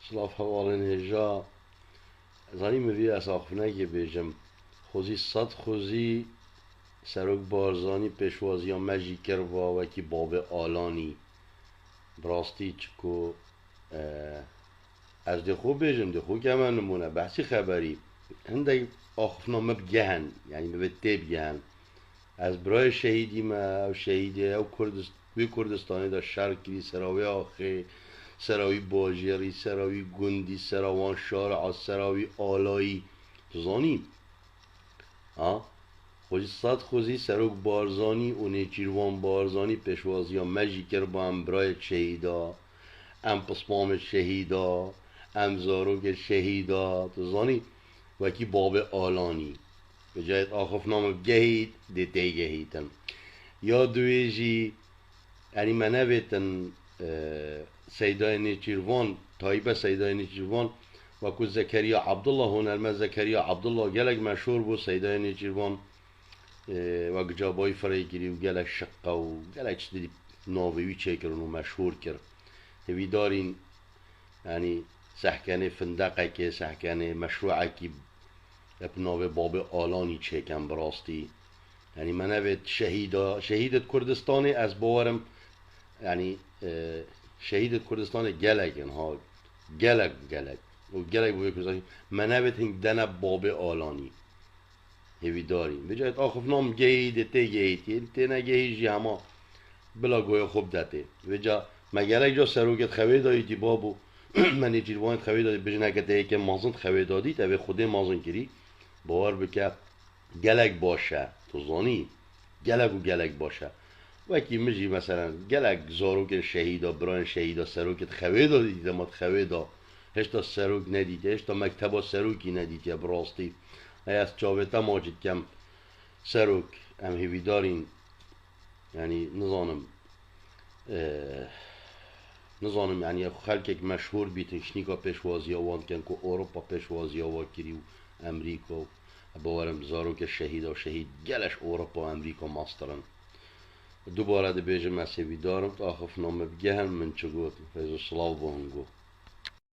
سلاف حوالن هجا زانی مروی اساخفنه که بیجم خوزی صد خوزی سروک بارزانی پیشوازی ها مجی کروا وکی باب آلانی براستی چکو از دخو بیجم دخو که من نمونه بحثی خبری هنده آخفنامه بگهن یعنی ببته بگهن از برای شهیدی ما او شهیدی او کردستانی دا شرکی سراوی آخی سراوی باجری سراوی گندی سراوان شارع سراوی آلایی زانی خوزی صد خوزی سروک بارزانی و نیچیروان بارزانی پیشوازی ها مجی کر با هم برای شهیدا ام پسمام شهیدا ام زاروک شهیدا زانی وکی باب آلانی به جایت آخف نام بگهید دیتی گهیدن یا دویجی یعنی منه بیتن سیدای نیچیروان تایبه سیدای نیچیروان وکو زکریا عبدالله هنرمه زکریا عبدالله گلک مشهور بود سیدای نیچیروان و جابای فریگیری و گلک شقه و گلک چیزی ناویوی چه کرن و مشهور کرد هوی دارین یعنی سحکنه فندقه که سحکنه مشروعه که ناو باب آلانی چه کن براستی یعنی من اوید شهیدت کردستانی از باورم یعنی شهیدت کردستان گلکن ها گلک و گلک بوی کردستانی من اوید هنگ دنه باب آلانی هیوی داریم بجایت آخف نام گهید تی گهید تی نگهی جی همه بلا گویا خوب داته وجا مگرک جا سروکت خوی دایی تی بابو من جیروانت خوی دادی بجنه که تی که مازند خوی دادی تا خوده مازند کری باور بکه گلک باشه تو زانی گلک باشه وکی مجی مثلا گلک زاروک شهیدا بران شهیدا سروکت خوی دادی دیدمات خوی دا هشتا سروک ندید هشتا مکتبا سروکی ندید یا براستی از چاوتا ماجد کم سروک هم هیوی دارین یعنی نظانم یعنی خلک مشهور بیتن شنیکا پیشوازی آوان کن که اروپا پیشوازی آوان کری و امریکا و باورم زاروک شهید و شهید گلش اروپا و امریکا ماسترن دوباره ده بیجم از هیوی دارم تا آخف نامه بگهن من چه گوت فیض و صلاح بانگو